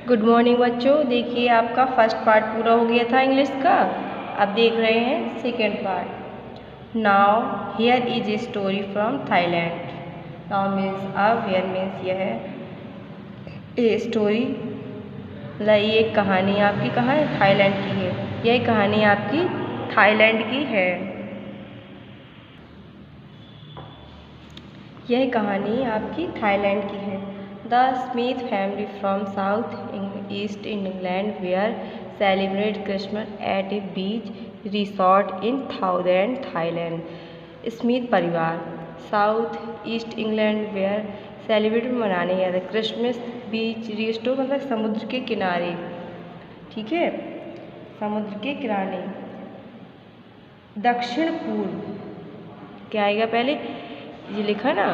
Good morning बच्चों। देखिए आपका फर्स्ट पार्ट पूरा हो गया था इंग्लिश का। अब देख रहे हैं second part. Now here is a story from Thailand. Now means अब, हियर मीन्स यह है ए स्टोरी, ये कहानी आपकी कहाँ है? थाईलैंड की है। यह कहानी आपकी थाईलैंड की है। यह कहानी आपकी थाईलैंड की है। The Smith family from South East England were celebrate Christmas at a beach resort in Southern Thailand. Smith परिवार south east England where celebrate मनाने गया था क्रिसमस बीच रिस्टोर मतलब समुद्र के किनारे। ठीक है, समुद्र के किनारे। दक्षिण पूर्व क्या आएगा पहले? ये लिखा ना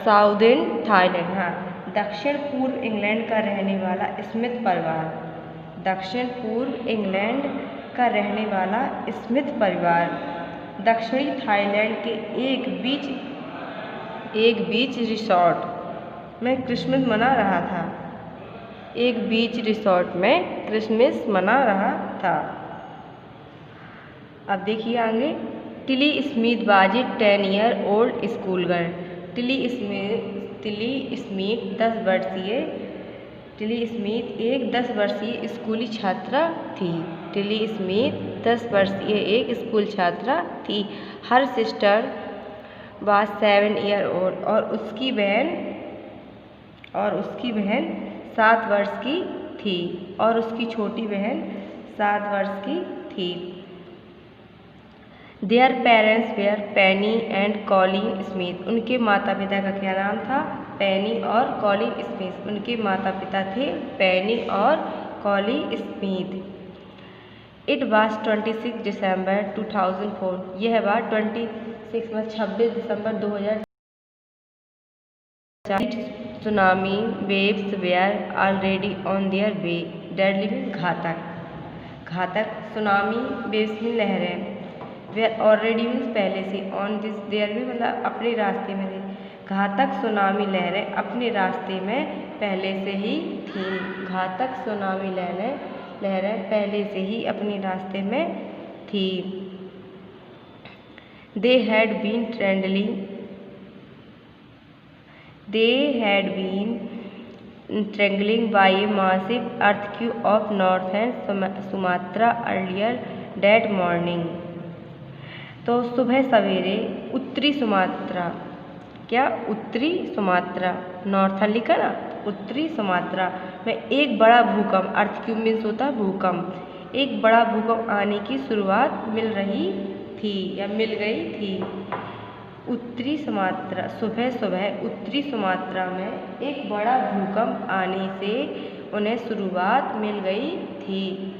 साउदर्न थाईलैंड। हाँ, दक्षिण पूर्व इंग्लैंड का रहने वाला स्मिथ परिवार। दक्षिण पूर्व इंग्लैंड का रहने वाला स्मिथ परिवार दक्षिणी थाईलैंड के एक बीच रिसोर्ट में क्रिसमस मना रहा था। एक बीच रिसोर्ट में क्रिसमस मना रहा था। अब देखिए आगे। Tilly Smith was a 10 year old school girl. Tilly Smith 10 वर्षीय एक 10 वर्षीय स्कूली छात्रा थी। टिली स्मिथ 10 वर्षीय एक स्कूल छात्रा थी। Her sister was 7 year old और उसकी बहन 7 वर्ष की थी। और उसकी छोटी बहन 7 वर्ष की थी। Their parents were Penny and Colin Smith. उनके माता पिता का क्या नाम था? पेनी और कॉलिन स्मिथ। उनके माता पिता थे पेनी और कॉलिन स्मिथ। इट वाज 26 दिसंबर 2004। यह बात 26 दिसंबर 2004। Tsunami waves were already on their way. Deadly mean घातक। सुनामी वेव्स में लहरें। वेयर ऑलरेडी मीन्स पहले से, ऑन दिस देयर भी मतलब अपने रास्ते में थे। घातक सुनामी लहरें अपने रास्ते में पहले से ही थी। घातक सुनामी लहरें पहले से ही अपने रास्ते में थी। They had been strangling by a massive earthquake of northern Sumatra earlier that morning. तो सुबह सवेरे उत्तरी सुमात्रा नॉर्थन लिखा ना, उत्तरी सुमात्रा में एक बड़ा भूकंप, अर्थक्यूब मीन्स होता है भूकंप, एक बड़ा भूकंप आने की शुरुआत मिल गई थी। सुबह उत्तरी सुमात्रा में एक बड़ा भूकंप आने से उन्हें शुरुआत मिल गई थी।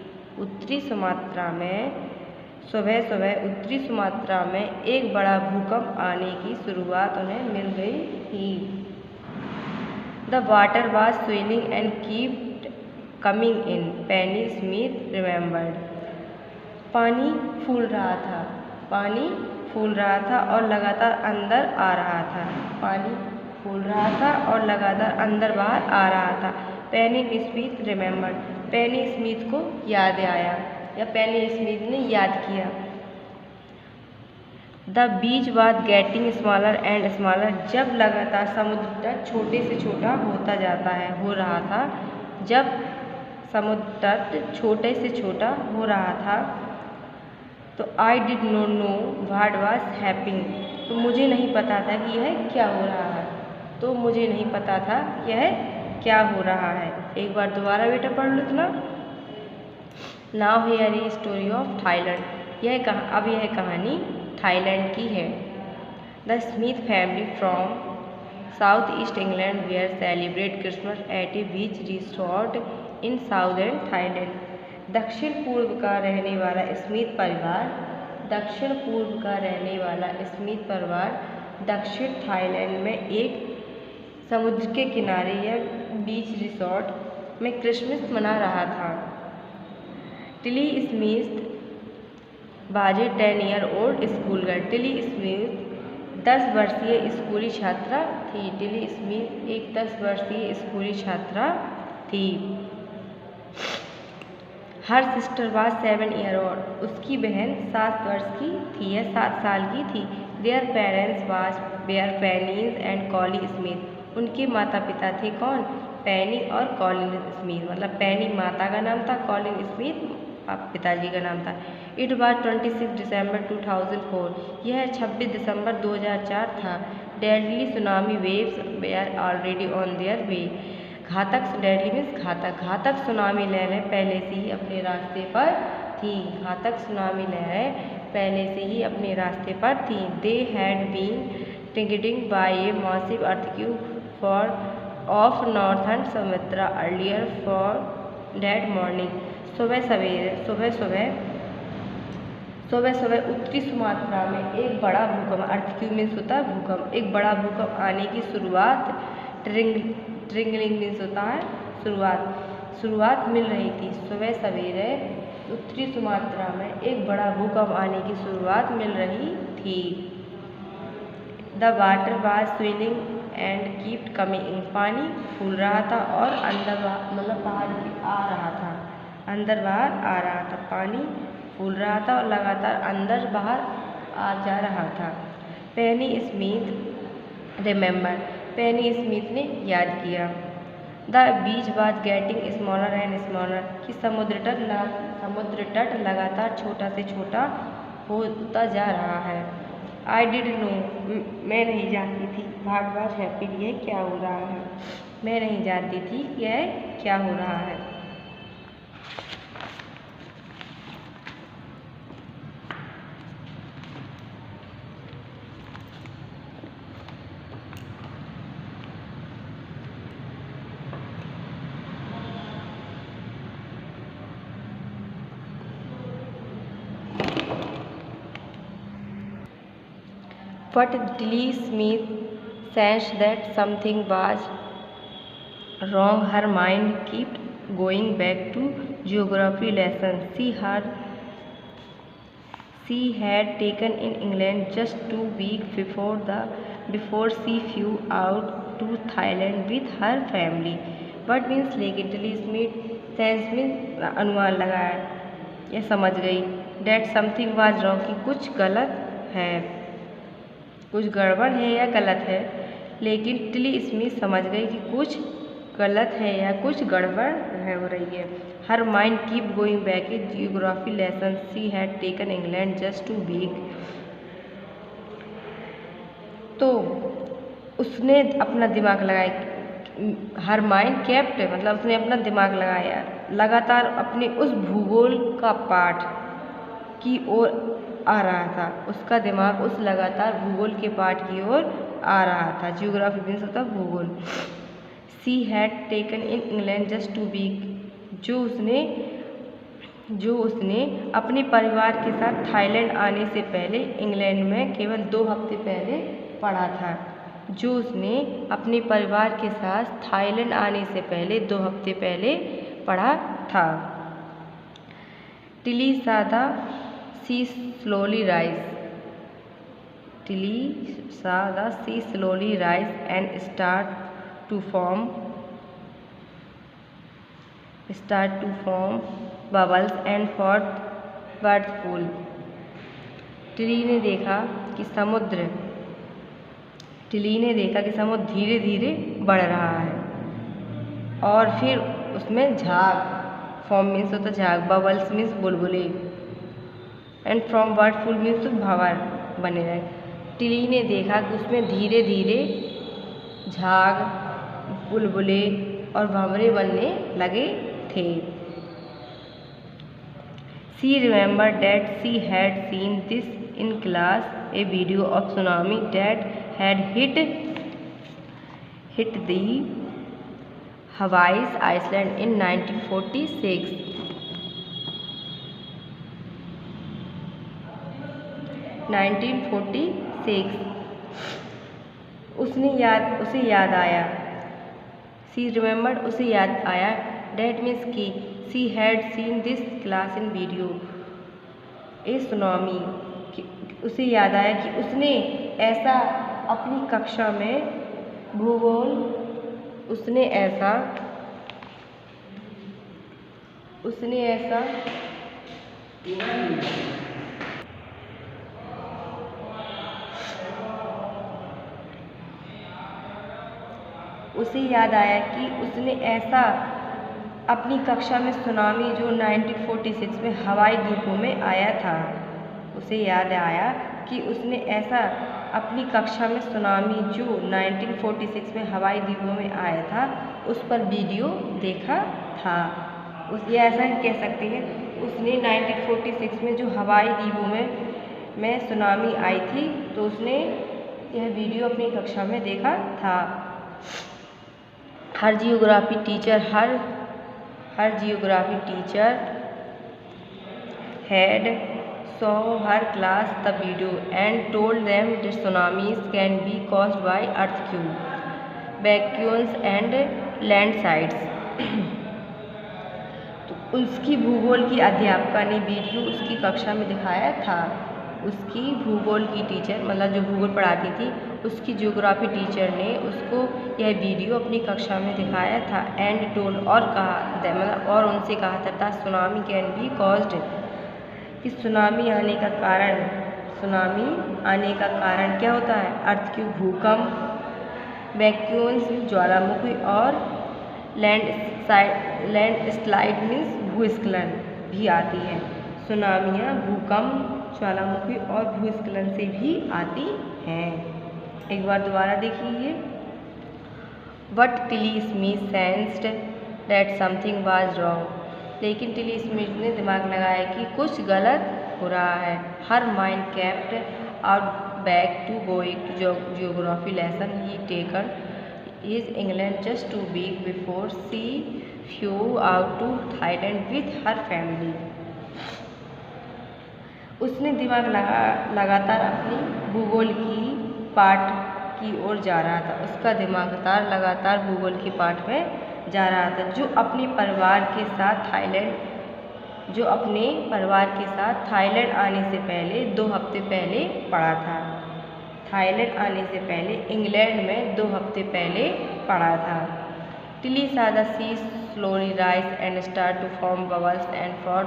सुबह उत्तरी सुमात्रा में एक बड़ा भूकंप आने की शुरुआत उन्हें मिल गई थी। The water was swelling and keeped coming in, Penney Smith remembered. पानी फूल रहा था और लगातार अंदर आ रहा था। पानी फूल रहा था और लगातार अंदर बाहर आ रहा था। पेनी स्मिथ रिमेंबर्ड। पेनी स्मिथ को याद आया या पेनी स्मिथ ने याद किया। The beach was getting smaller and smaller. जब लगातार समुद्र तट छोटे से छोटा हो रहा था। जब समुद्र तट छोटे से छोटा हो रहा था तो I did not know what was happening. तो मुझे नहीं पता था कि यह क्या हो रहा है। एक बार दोबारा बेटा पढ़ लो ना। Now here is story of Thailand. यह कहानी थाईलैंड की है। The Smith family from south east England where celebrate Christmas at a beach resort in southern Thailand. दक्षिण पूर्व का रहने वाला स्मिथ परिवार दक्षिण थाईलैंड में एक समुद्र के किनारे या बीच रिसोर्ट में क्रिसमस मना रहा था। Tilly Smith was a 10 year old school girl. Tilly Smith 10 वर्षीय स्कूली छात्रा थी। टिली स्मिथ एक 10 वर्षीय स्कूली छात्रा थी। Her sister was 7 year old, उसकी बहन 7 वर्ष की थी या 7 साल की थी। Their parents was were Pennies and Colin Smith, उनके माता पिता थे कौन? पेनी और कॉलिन स्मिथ। मतलब पेनी माता का नाम था, कॉलिन स्मिथ पिताजी का नाम था। इट वाज 26 दिसंबर 2004, यह 26 दिसंबर 2004 था। Deadly tsunami waves were already on their way, घातक डेडली मीन्स घातक, घातक सुनामी लहरें पहले से ही अपने रास्ते पर थी। घातक सुनामी लहरें पहले से ही अपने रास्ते पर थी। They had been triggered by a massive earthquake for of northern Sumatra earlier for that morning, सुबह सुबह उत्तरी सुमात्रा में एक बड़ा भूकंप, अर्थक्वेक मीन्स होता है भूकंप, एक बड़ा भूकंप आने की शुरुआत, ट्रिंगलिंग मीन्स होता है शुरुआत मिल रही थी। सुबह सवेरे उत्तरी सुमात्रा में एक बड़ा भूकंप आने की शुरुआत मिल रही थी। The water was swilling and kept coming in, पानी फूल रहा था और अंदर मतलब बाहर आ रहा था, अंदर बाहर आ रहा था, पानी फूल रहा था और लगातार अंदर बाहर आ जा रहा था। पेनी स्मिथ रिमेंबर, पेनी स्मिथ ने याद किया। The beach was getting smaller and smaller, कि समुद्र तट लगातार छोटा से छोटा होता जा रहा है। आई डिड नो, मैं नहीं जानती थी, भाट वाज हैप्पी, यह क्या हो रहा है, मैं नहीं जानती थी यह क्या हो रहा है। But Tilly Smith sensed that something was wrong. Her mind kept going back to geography lessons she had taken in England just 2 weeks before she flew out to Thailand with her family. What means लेकिन Tilly Smith sense में अनुमान लगाया या समझ गई that something was wrong, कि कुछ गलत है, कुछ गड़बड़ है या गलत है। लेकिन टिली स्मिथ समझ गई कि कुछ गलत है या कुछ गड़बड़ है हो रही है। Her mind keep going back a geography lesson she had taken England just 2 week, तो उसने अपना दिमाग लगाया। हर माइंड केप्ट मतलब उसने अपना दिमाग लगाया लगातार अपने उस भूगोल का पाठ की ओर आ रहा था, उसका दिमाग उस लगातार भूगोल के पाठ की ओर आ रहा था। जियोग्राफी मीन्स होता है भूगोल। She had taken in England just 2 week, जो उसने अपने परिवार के साथ थाईलैंड आने से पहले इंग्लैंड में केवल 2 हफ्ते पहले पढ़ा था। जो उसने अपने परिवार के साथ थाईलैंड आने से पहले 2 हफ्ते पहले पढ़ा था। टिली सादा sea slowly rise. Tilly saw the sea slowly rise and start to form bubbles and whirlpool. Tilly ने देखा कि समुद्र धीरे धीरे बढ़ रहा है और फिर उसमें झाग, फॉर्म मीन्स होता झाग, बबल्स मीन्स बुलबुले, एंड फ्रॉम वर्डफुल मीन्स तो भंवर बने रहे। टिली ने देखा कि उसमें धीरे धीरे झाग, बुलबुले और भंवरे बनने लगे थे। She remember that she had seen this in class, a video of tsunami that had hit the Hawaii's island in 1946। उसे याद आया, सी रिमेंबर्ड उसे याद आया, डेट मीन्स की she had seen this class in video A tsunami, उसे याद आया कि उसने ऐसा अपनी कक्षा में भूगोल उसने ऐसा उसे याद आया कि उसने ऐसा अपनी कक्षा में सुनामी जो 1946 में हवाई द्वीपों में आया था। उसे याद आया कि उसने ऐसा अपनी कक्षा में सुनामी जो 1946 में हवाई द्वीपों में आया था उस पर वीडियो देखा था। ये ऐसा कह सकते हैं उसने 1946 में जो हवाई द्वीपों में सुनामी आई थी तो उसने यह वीडियो अपनी कक्षा में देखा था। Her geography teacher had shown her class the video and told them that tsunamis can be caused by earthquakes, vacuums and landslides। तो उसकी भूगोल की अध्यापिका ने वीडियो उसकी कक्षा में दिखाया था। उसकी भूगोल की टीचर मतलब जो भूगोल पढ़ाती थी उसकी ज्योग्राफी टीचर ने उसको यह वीडियो अपनी कक्षा में दिखाया था। एंड टोल्ड और कहा और उनसे कहा था सुनामी कैन बी कॉज्ड कि सुनामी आने का कारण क्या होता है? अर्थक्वेक भूकंप, वैक्यूम्स ज्वालामुखी और लैंडस्लाइड मीन्स भूस्खलन भी आती है। सुनामियाँ भूकंप, ज्वालामुखी और भूस्खलन से भी आती हैं। एक बार दोबारा देखिए। But Tilly Smith sensed that something was wrong. लेकिन टिली स्मिथ ने दिमाग लगाया कि कुछ गलत हो रहा है। Her mind kept out back to going to geography lesson he taken is England just 2 week before she flew out to Thailand with her family. उसने दिमाग लगातार अपनी भूगोल की पाठ की ओर जा रहा था। उसका दिमाग लगातार भूगोल की पाठ में जा रहा था जो अपने परिवार के साथ थाईलैंड आने से पहले 2 हफ्ते पहले पढ़ा था। थाईलैंड आने से पहले इंग्लैंड में 2 हफ्ते पहले पढ़ा था। Tilly saw the sea slowly rise and start to form bubbles and for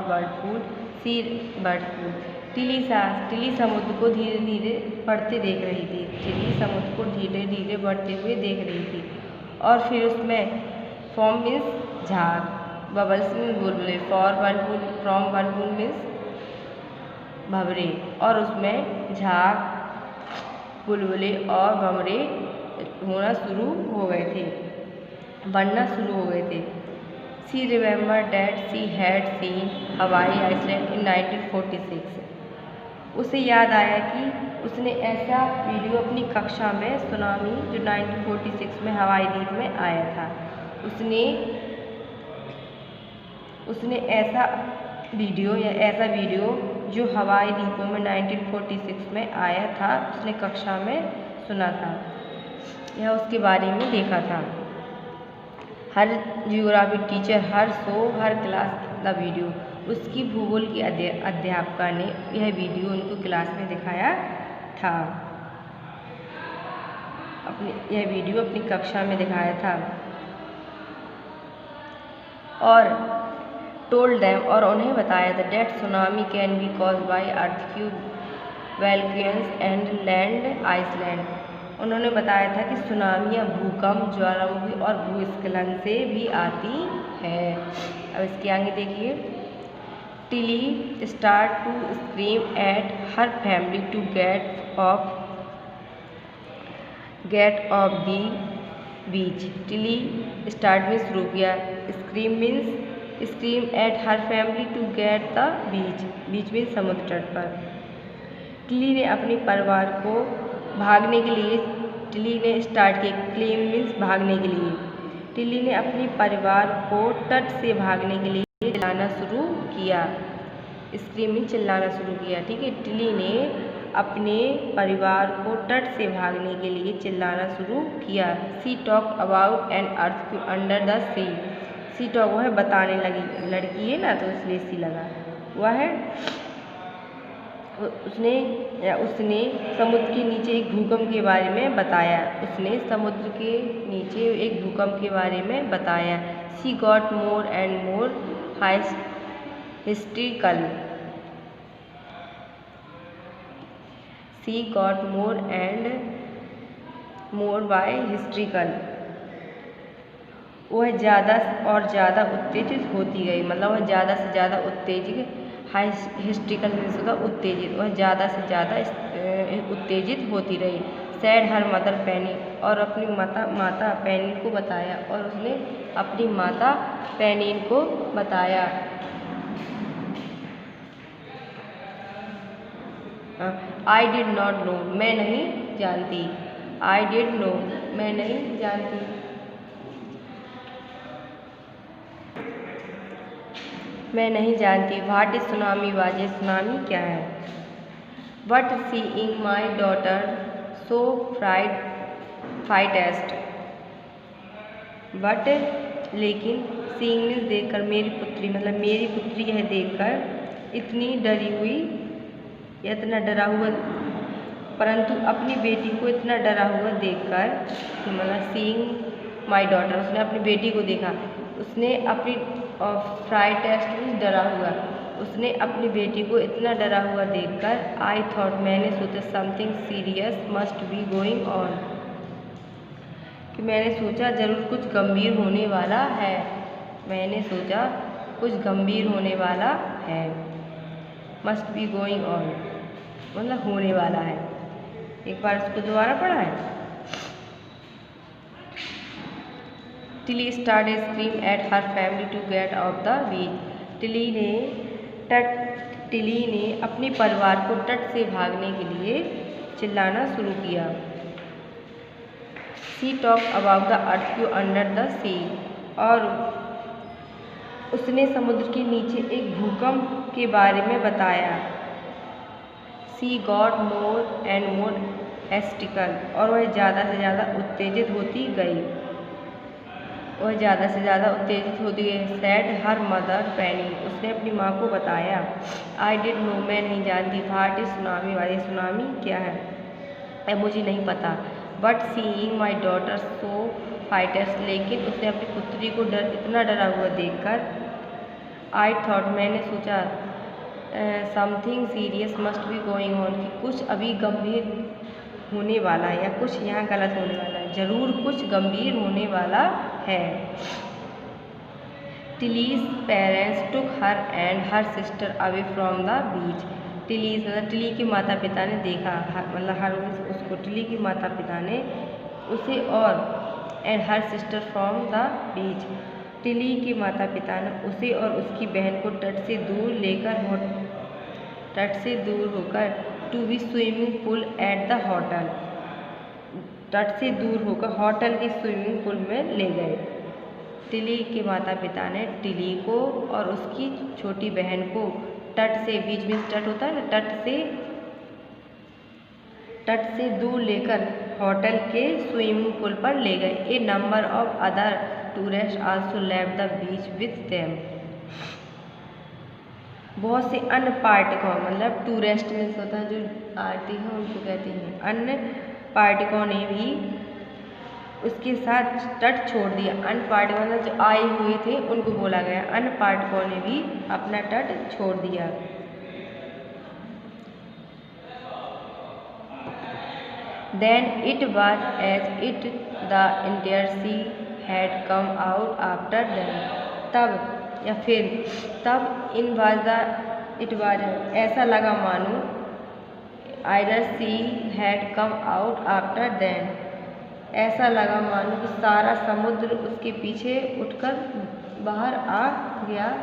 sea bird food। Tilly समुद्र को धीरे धीरे बढ़ते देख रही थी। टिली समुद्र को धीरे धीरे बढ़ते हुए देख रही थी और फिर उसमें फॉर्म मीन्स झाग, बबल्स मीन्स बुलबुले, फ्रॉम वर्लपूल मीन्स भंवरे और उसमें झाग, बुलबुले और भंवरे बनना शुरू हो गए थे। She remembered that she had scene हवाई आइसलैंड इन 1946। उसे याद आया कि उसने ऐसा वीडियो अपनी कक्षा में सुनामी जो 1946 में हवाई द्वीप में आया था उसने ऐसा वीडियो जो हवाई द्वीपों में 1946 में आया था उसने कक्षा में सुना था या उसके बारे में देखा था। Her geography teacher her class the video. उसकी भूगोल की अध्यापिका ने यह वीडियो उनको क्लास में दिखाया था। यह वीडियो अपनी कक्षा में दिखाया था और टोल्ड देम और उन्हें बताया था that tsunami can be caused by earthquake, volcanoes and land island. उन्होंने बताया था कि सुनामियाँ भूकंप, ज्वालामुखी और भूस्खलन से भी आती है। अब इसके आगे देखिए। Tilly start to scream at her family to get off the beach. Tilly start में शुरू किया। Scream at her family to get the beach में समुद्र तट पर। टिली ने अपने परिवार को भागने के लिए स्टार्ट किया। क्लेम मीन्स भागने के लिए। टिली ने अपने परिवार को तट से भागने के लिए चिल्लाना शुरू किया। स्क्रीम मीन्स चिल्लाना शुरू किया। ठीक है। टिली ने अपने परिवार को तट से भागने के लिए चिल्लाना शुरू किया। She talk about an earthquake under the sea. She talk वो है बताने लगी, लड़की है ना तो इसलिए सी लगा। वह है उसने समुद्र के नीचे एक भूकंप के बारे में बताया। उसने समुद्र के नीचे एक भूकंप के बारे में बताया। She got more and more historical. She got more and more by historical. वह ज़्यादा और ज़्यादा उत्तेजित होती गई, मतलब वह ज़्यादा से ज़्यादा उत्तेजित, हिस्ट्रिकल मीन्स होता उत्तेजित, वह ज़्यादा से ज़्यादा उत्तेजित होती रही। सैड हर मदर पेनी, और अपनी माता पेनिन को बताया, और उसने अपनी माता पेनिन को बताया। आई डिड नॉट नो, मैं नहीं जानती। आई डिड नो, मैं नहीं जानती। मैं नहीं जानती। What is tsunami was, tsunami क्या है। But seeing my daughter so frightened. But लेकिन सीइंग मीन्स देखकर, मेरी पुत्री मतलब मेरी पुत्री यह देखकर इतनी डरी हुई, इतना डरा हुआ, परंतु अपनी बेटी को इतना डरा हुआ देखकर, मतलब सीइंग माई डॉटर, उसने अपनी बेटी को देखा। उसने अपनी फ्राइटेस्ट मीन्स डरा हुआ, उसने अपनी बेटी को इतना डरा हुआ देखकर, आई थॉट, मैंने सोचा, something serious must be going on, कि मैंने सोचा जरूर कुछ गंभीर होने वाला है। मैंने सोचा कुछ गंभीर होने वाला है। मस्ट बी गोइंग ऑन मतलब होने वाला है। एक बार इसको दोबारा पढ़ा है। Tilly started scream at her family to get off the beach. Tilly ने अपने परिवार को तट से भागने के लिए चिल्लाना शुरू किया। She talk about the earthquake under the sea, और उसने समुद्र के नीचे एक भूकंप के बारे में बताया। She got more and more historical, और वह ज़्यादा से ज़्यादा उत्तेजित होती गई। वह ज़्यादा से ज़्यादा उत्तेजित होती गई। सैड हर मदर पेनी, उसने अपनी माँ को बताया। आई डिड नो, मैं नहीं जानती। व्हाट इज सुनामी वाली, सुनामी क्या है, मुझे नहीं पता। But seeing my daughter so fighters, लेकिन उसने अपनी पुत्री को इतना डरा हुआ देखकर, आई थॉट, मैंने सोचा, something serious must be going on, कि कुछ अभी गंभीर होने वाला है, या कुछ यहाँ गलत होने वाला है, जरूर कुछ गंभीर होने वाला है। Tilly's parents took her and her sister away from the beach. Tilly's मतलब टिली के माता पिता ने देखा, मतलब हर उसको, टिली के माता पिता ने उसे और and her sister from the beach, Tilly के माता पिता ने उसे और उसकी बहन को तट से दूर होकर to be swimming pool at the hotel, तट से दूर होकर होटल के स्विमिंग पूल में ले गए। टिली के माता पिता ने टिली को और उसकी छोटी बहन को तट से, बीच में तट होता है ना, तट से दूर लेकर होटल के स्विमिंग पूल पर ले गए। A number of other tourist also left the beach with them. बहुत से अन्य पर्यटकों, मतलब टूरिस्ट मीन्स होता है जो आते हैं उनको कहते हैं, अन्य पर्यटकों ने भी उसके साथ तट छोड़ दिया। अन्य पर्यटकों मतलब जो आए हुए थे उनको बोला गया, अन्य पर्यटकों ने भी अपना तट छोड़ दिया। Then it was as it the entire sea had come out after them. तब या फिर तब it was ऐसा लगा मानो either sea had come out after them, ऐसा लगा मानो कि सारा समुद्र उसके पीछे उठकर बाहर आ गया।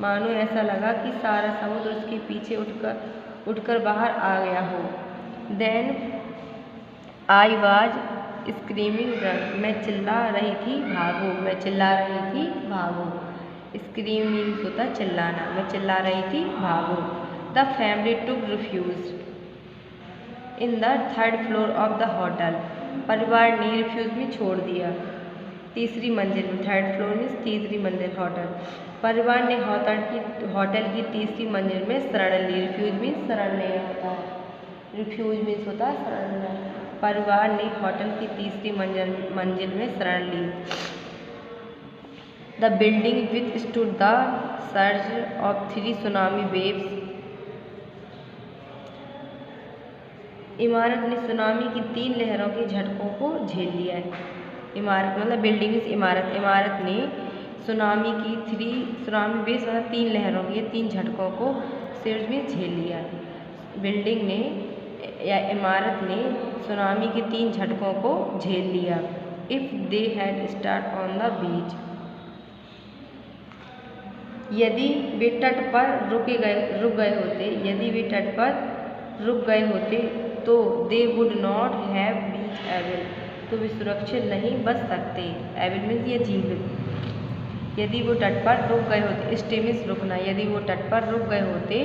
मानो ऐसा लगा कि सारा समुद्र उसके पीछे उठकर बाहर आ गया हो। Then I was screaming run, मैं चिल्ला रही थी भागो, मैं चिल्ला रही थी भागो। स्क्रीम मीन्स होता है चिल्लाना, मैं चिल्ला रही थी भागो। The family took refuge in the third floor of the hotel, परिवार ने रिफ्यूज में छोड़ दिया। तीसरी मंजिल में, थर्ड फ्लोर मीन्स तीसरी मंजिल होटल। परिवार ने होटल की तीसरी मंजिल में शरण ली। रिफ्यूज मीन्स शरण लेना होता है, रिफ्यूज मीन्स होता है शरण लेना। परिवार ने होटल की तीसरी मंजिल में शरण ली। The building withstood the surge of 3 tsunami waves. इमारत ने सुनामी की 3 लहरों के झटकों को झेल लिया है। इमारत मतलब बिल्डिंग मीन्स इमारत। इमारत ने सुनामी वेव्स मतलब 3 लहरों के 3 झटकों को सर्ज में झेल लिया। बिल्डिंग ने या इमारत ने सुनामी के 3 झटकों को झेल लिया। If they had start on the beach, यदि वे तट पर रुक गए होते, यदि वे तट पर रुक गए होते तो they would not have been able, तो वे सुरक्षित नहीं बच सकते। एबल मीन्स ये जीवित। यदि वो तट पर रुक गए होते, स्टे मीन्स रुकना, यदि वो तट पर रुक गए होते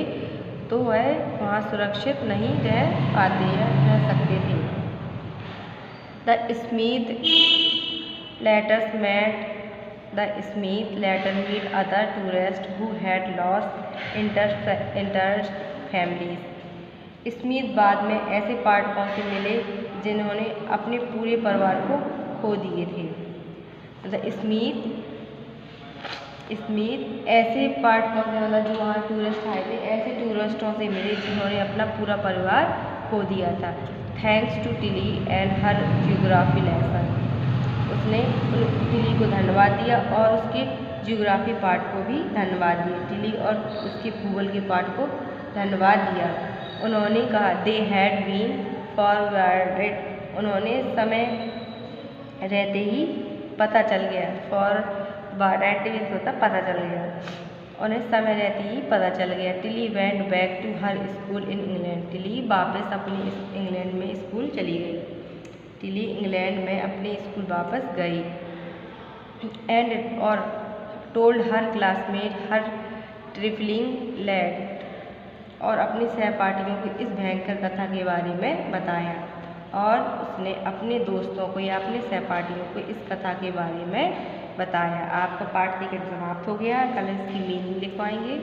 तो वह वहाँ सुरक्षित नहीं रह पाते या रह सकते थे। The Smith later meet other tourist who had lost interest families. स्मिथ बाद में ऐसे पर्यटकों से मिले जिन्होंने अपने पूरे परिवार को खो दिए थे। स्मिथ ऐसे पर्यटकों से मतलब जो वहाँ टूरिस्ट आए थे, ऐसे टूरिस्टों से मिले जिन्होंने अपना पूरा परिवार खो दिया था। Thanks to Tilly and her geography lesson, उसने टिली को धन्यवाद दिया और उसके जियोग्राफी पार्ट को भी धन्यवाद दिया। टिली और उसके भूगोल के पार्ट को धन्यवाद दिया। उन्होंने कहा दे हैड बीन फॉरवर्डेड, उन्होंने समय रहते ही पता चल गया। फॉरवर्डेड मीन्स होता पता चल गया, उन्हें समय रहते ही पता चल गया। Tilly went back to her school in England, Tilly वापस अपने इंग्लैंड में स्कूल चली गई। टिली इंग्लैंड में अपने स्कूल वापस गई। एंड और टोल्ड हर क्लासमेट हर ट्रिफलिंग लैड, और अपनी सहपाठियों को इस भयंकर कथा के बारे में बताया। और उसने अपने दोस्तों को या अपने सहपाठियों को इस कथा के बारे में बताया। आपका पाठ टिकट समाप्त हो गया। कल इसकी मीनिंग लिखवाएंगे।